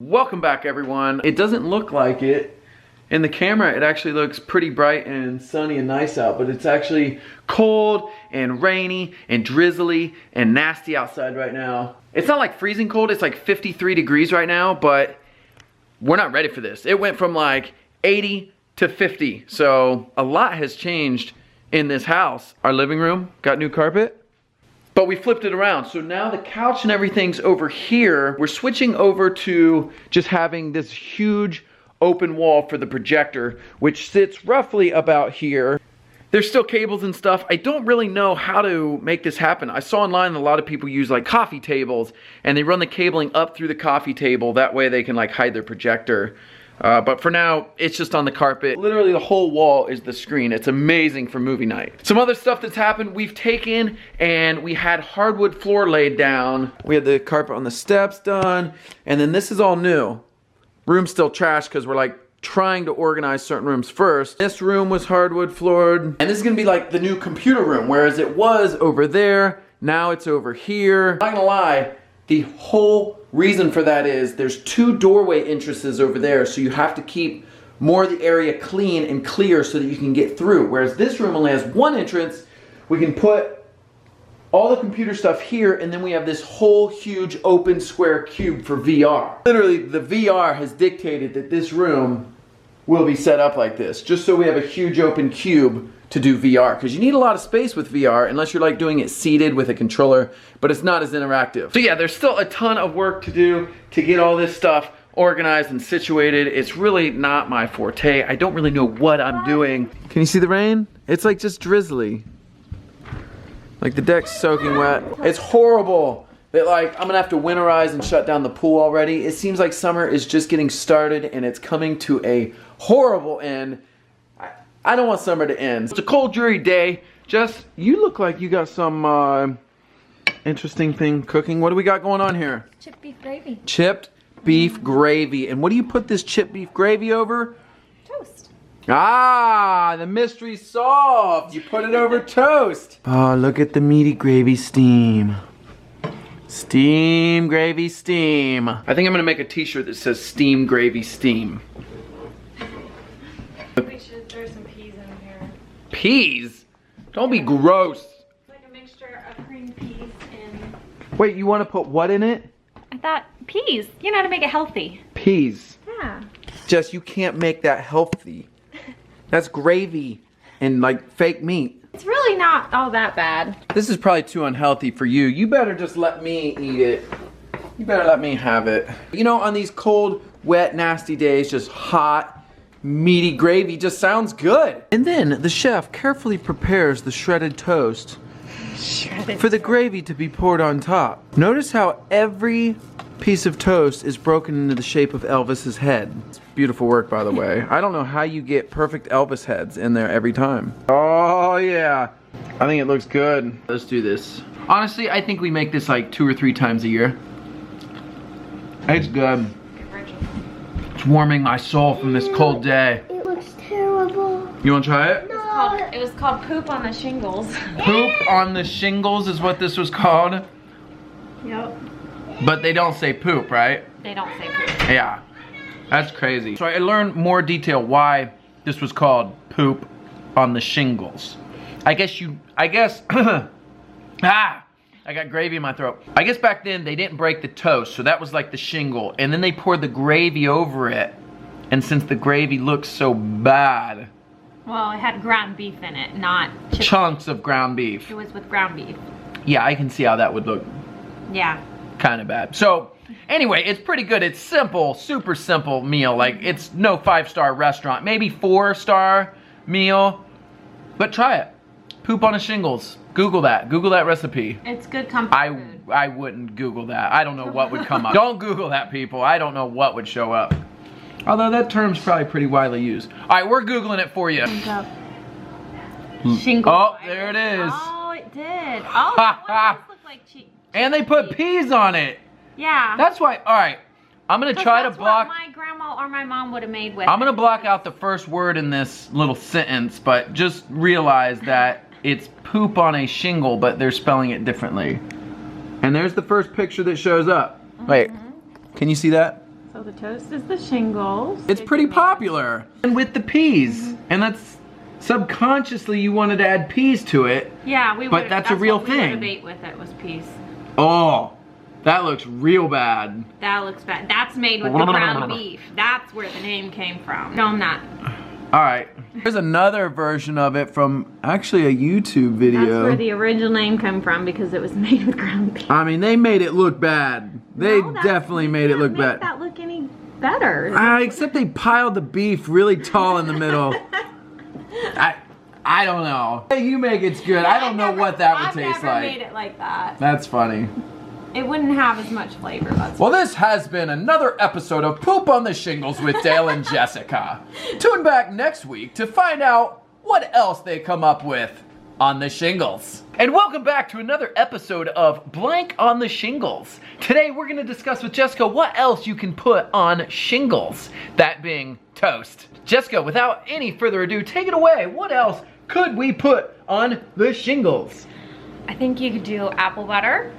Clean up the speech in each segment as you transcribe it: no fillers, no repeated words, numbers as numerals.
Welcome back, everyone. It doesn't look like it. In the camera, it actually looks pretty bright and sunny and nice out, but it's actually cold and rainy and drizzly and nasty outside right now. It's not like freezing cold, it's like 53 degrees right now, but we're not ready for this. It went from like 80 to 50, so a lot has changed in this house. Our living room got new carpet. But we flipped it around. So now the couch and everything's over here. We're switching over to just having this huge open wall for the projector, which sits roughly about here. There's still cables and stuff. I don't really know how to make this happen. I saw online that a lot of people use like coffee tables and they run the cabling up through the coffee table. That way they can like hide their projector. But for now, it's just on the carpet. Literally the whole wall is the screen. It's amazing for movie night. Some other stuff that's happened, we've taken and we had hardwood floor laid down. We had the carpet on the steps done. And then this is all new. Room's still trash because we're like trying to organize certain rooms first. This room was hardwood floored. And this is gonna be like the new computer room, whereas it was over there, now it's over here. I'm not gonna lie, the whole reason for that is there's two doorway entrances over there, so you have to keep more of the area clean and clear so that you can get through. Whereas this room only has one entrance, we can put all the computer stuff here, and then we have this whole huge open square cube for VR. Literally, the VR has dictated that this room will be set up like this, just so we have a huge open cube to do VR, because you need a lot of space with VR unless you're like doing it seated with a controller, but it's not as interactive. So yeah, there's still a ton of work to do to get all this stuff organized and situated. It's really not my forte. I don't really know what I'm doing. Can you see the rain? It's like just drizzly. Like the deck's soaking wet. It's horrible that like I'm gonna have to winterize and shut down the pool already. It seems like summer is just getting started and it's coming to a horrible end. I don't want summer to end. It's a cold, dreary day. Jess, you look like you got some interesting thing cooking. What do we got going on here? Chipped beef gravy. Chipped beef gravy. And what do you put this chipped beef gravy over? Toast. Ah, the mystery's solved. You put it over toast. Oh, look at the meaty gravy steam. Steam gravy steam. I think I'm gonna make a t-shirt that says steam gravy steam. We should throw some peas in here. Peas? Don't be gross. It's like a mixture of green peas and... Wait, you want to put what in it? I thought peas. You know how to make it healthy. Peas. Yeah. Jess, you can't make that healthy. That's gravy and like fake meat. It's really not all that bad. This is probably too unhealthy for you. You better just let me eat it. You better let me have it. You know, on these cold, wet, nasty days, just hot, meaty gravy just sounds good. And then the chef carefully prepares the shredded toast for the gravy to be poured on top. Notice how every piece of toast is broken into the shape of Elvis's head. It's beautiful work, by the way. I don't know how you get perfect Elvis heads in there every time. Oh yeah, I think it looks good. Let's do this. Honestly, I think we make this like 2 or 3 times a year. It's good. It's warming my soul from this cold day. It looks terrible. You want to try it? No. It was called poop on the shingles. Poop on the shingles is what this was called. Yep. But they don't say poop, right? They don't say poop. Yeah. That's crazy. So I learned more detail why this was called poop on the shingles. I guess I got gravy in my throat. I guess back then they didn't break the toast, so that was like the shingle. And then they poured the gravy over it. And since the gravy looks so bad. Well, it had ground beef in it, not chicken. Chunks of ground beef. It was with ground beef. Yeah, I can see how that would look Yeah. kind of bad. So, anyway, it's pretty good. It's simple, super simple meal. Like, it's no 5-star restaurant. Maybe 4-star meal. But try it. Poop on a shingles. Google that. Google that recipe. It's good comfort food. I wouldn't Google that. I don't know what would come up. Don't Google that, people. I don't know what would show up. Although that term's probably pretty widely used. All right, we're Googling it for you. Shingle. Oh, there it is. Oh, it did. Oh, that one does look like cheese. And they put peas on it. Yeah. That's why, all right. I'm gonna try to block. That's what my grandma or my mom would have made with. I'm gonna block out the first word in this little sentence, but just realize that it's poop on a shingle, but they're spelling it differently. And there's the first picture that shows up. Wait, can you see that? So the toast is the shingles. It's pretty popular. And with the peas. And that's subconsciously you wanted to add peas to it. Yeah, but that's a real what we thing. would bait with it was peas. Oh, that looks real bad. That looks bad. That's made with the ground beef. That's where the name came from. Show 'em that. All right. Here's another version of it from actually a YouTube video. That's where the original name came from because it was made with ground beef. I mean, they made it look bad. They definitely made it look bad. That look any better. Except they piled the beef really tall in the middle. I don't know. Hey, you make it's good. I don't know what that would taste I've never like. made it like that. That's funny. It wouldn't have as much flavor. Well, this has been another episode of Poop on the Shingles with Dale and Jessica. Tune back next week to find out what else they come up with on the shingles. And welcome back to another episode of Blank on the Shingles. Today we're going to discuss with Jessica what else you can put on shingles, that being toast. Jessica, without any further ado, take it away. What else could we put on the shingles? I think you could do apple butter.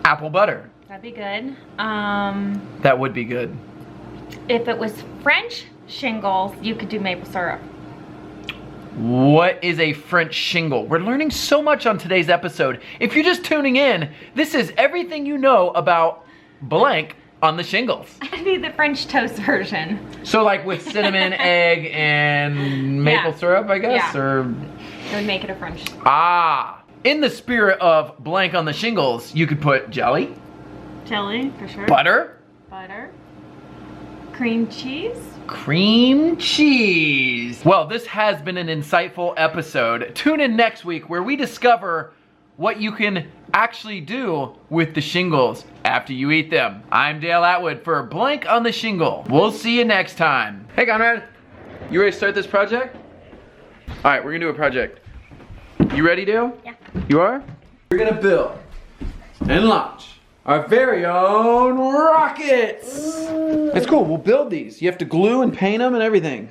Apple butter. That'd be good. That would be good. If it was French shingles, you could do maple syrup. What is a French shingle? We're learning so much on today's episode. If you're just tuning in, this is everything you know about blank on the shingles. I'd be the French toast version. So like with cinnamon, egg, and maple syrup, I guess? Yeah. Or It would make it a French. in the spirit of blank on the shingles, you could put jelly, Jelly, for sure. butter, Cream cheese. cream cheese. Well, this has been an insightful episode. Tune in next week where we discover what you can actually do with the shingles after you eat them. I'm Dale Atwood for Blank on the Shingle. We'll see you next time. Hey Conrad, you ready to start this project? All right, we're gonna do a project. You ready, Dale? Yeah. You are? We're gonna build and launch our very own rockets. It's cool, we'll build these. You have to glue and paint them and everything.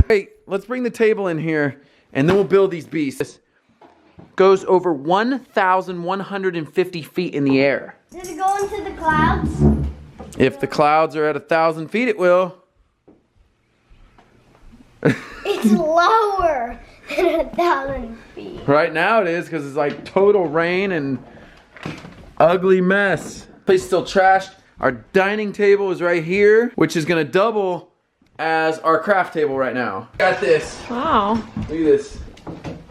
Hey, let's bring the table in here and then we'll build these beasts. This goes over 1,150 feet in the air. Does it go into the clouds? If the clouds are at 1,000 feet, it will. It's lower than 1,000 feet. Right now it is because it's like total rain and ugly mess. Place is still trashed. Our dining table is right here, which is gonna double as our craft table right now. Got this. Wow. Look at this.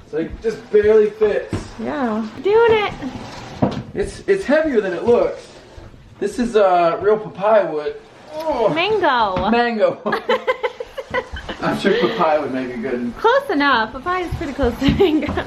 So it just barely fits. Yeah. Doing it. It's heavier than it looks. This is real papaya wood. Oh, Mango. mango. I'm sure papaya would make it good. Close enough. Papaya's pretty close to mango.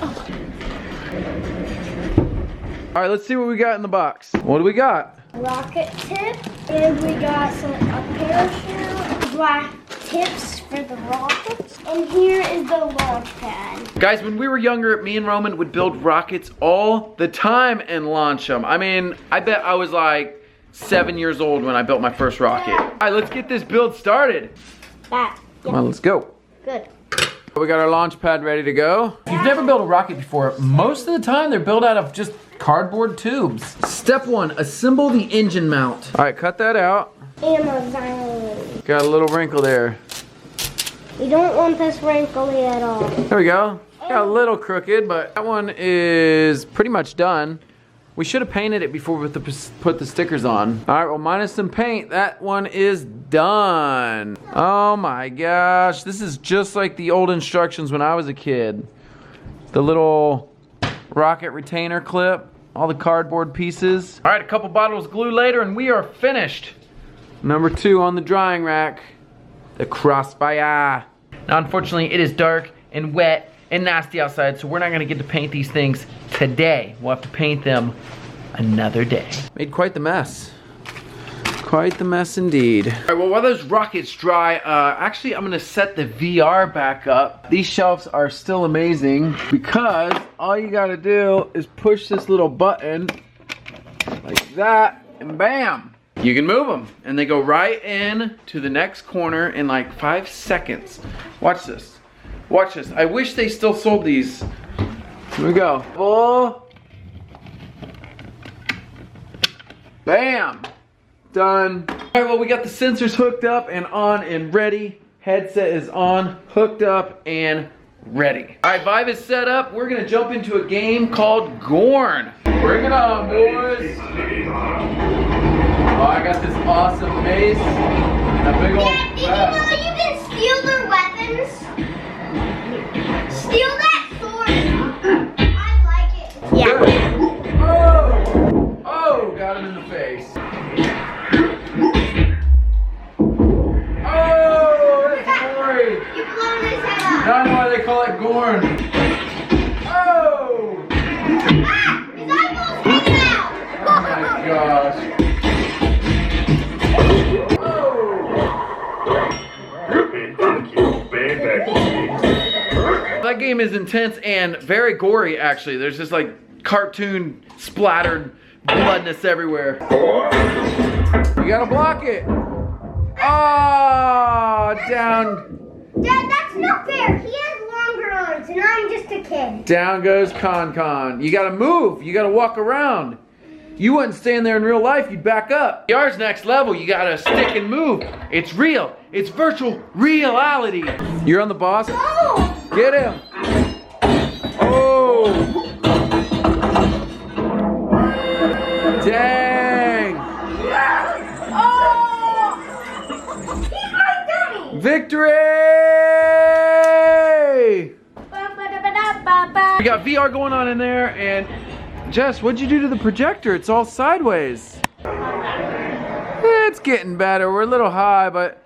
All right, let's see what we got in the box. What do we got? Rocket tip, and we got a parachute, black tips for the rockets, and here is the launch pad. Guys, when we were younger, me and Roman would build rockets all the time and launch them. I mean, I bet I was like 7 years old when I built my first rocket. All right, let's get this build started. That. Come on, let's go. Good. We got our launch pad ready to go. If you've never built a rocket before, most of the time they're built out of just cardboard tubes. Step 1, assemble the engine mount. All right, cut that out. Amazon. Got a little wrinkle there. You don't want this wrinkly at all. There we go. Got a little crooked, but that one is pretty much done. We should have painted it before we put the stickers on. All right, well, minus some paint, that one is done. Oh my gosh, this is just like the old instructions when I was a kid. The little rocket retainer clip, all the cardboard pieces. All right, a couple bottles of glue later and we are finished. Number 2 on the drying rack, the crossfire. Now, unfortunately, it is dark and wet and nasty outside, so we're not gonna get to paint these things today. We'll have to paint them another day. Made quite the mess. Quite the mess indeed. All right, well, while those rockets dry, actually I'm gonna set the VR back up. These shelves are still amazing because all you gotta do is push this little button like that, and bam, you can move them. And they go right in to the next corner in like 5 seconds. Watch this. Watch this. I wish they still sold these. Here we go. Oh. Bam. done. All right, well, we got the sensors hooked up and on and ready. Headset is on, hooked up, and ready. All right, Vibe is set up. We're gonna jump into a game called Gorn. Bring it on, boys. Oh, I got this awesome mace and a big old Dad, did you know you can steal their weapons? Steal that sword. I like it. Yeah. Oh! Oh, got him in the face. Oh, that's gory. You blown his head up. Now I know why they call it Gorn. Oh! Ah! His eyeballs hanging out. Oh my gosh. That game is intense and very gory, actually. There's just like cartoon splattered bloodness everywhere. You gotta block it. Oh, down. Dad, that's not fair. He has longer arms and I'm just a kid. Down goes Con. You gotta move. You gotta walk around. You wouldn't stand there in real life, you'd back up. VR's next level, you gotta stick and move. It's real. It's virtual reality. You're on the boss? Oh! Get him. Oh. Dang. Oh! He's my dummy! Victory! We got VR going on in there, and Jess, what'd you do to the projector? It's all sideways. It's getting better. We're a little high, but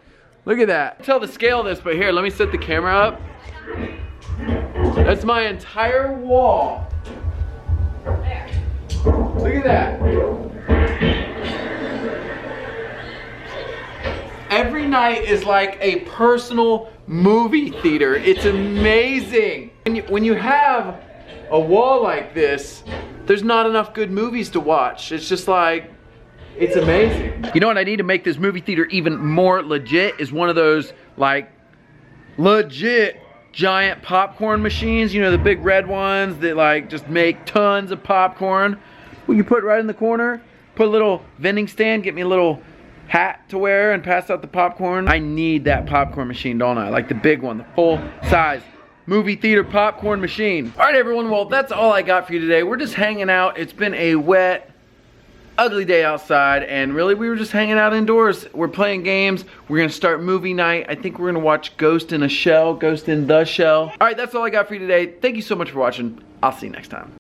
look at that. Tell the scale of this, but here, let me set the camera up. That's my entire wall. Look at that. Every night is like a personal movie theater. It's amazing. When you have a wall like this, there's not enough good movies to watch. It's just like, it's amazing. You know what I need to make this movie theater even more legit is one of those like legit giant popcorn machines. You know, the big red ones that like just make tons of popcorn. We can put right in the corner, put a little vending stand, get me a little hat to wear and pass out the popcorn. I need that popcorn machine, don't I? Like the big one, the full size movie theater popcorn machine. All right, everyone, well, that's all I got for you today. We're just hanging out. It's been a wet, ugly day outside, and really, we were just hanging out indoors. We're playing games. We're gonna start movie night. I think we're gonna watch Ghost in the Shell. All right, that's all I got for you today. Thank you so much for watching. I'll see you next time.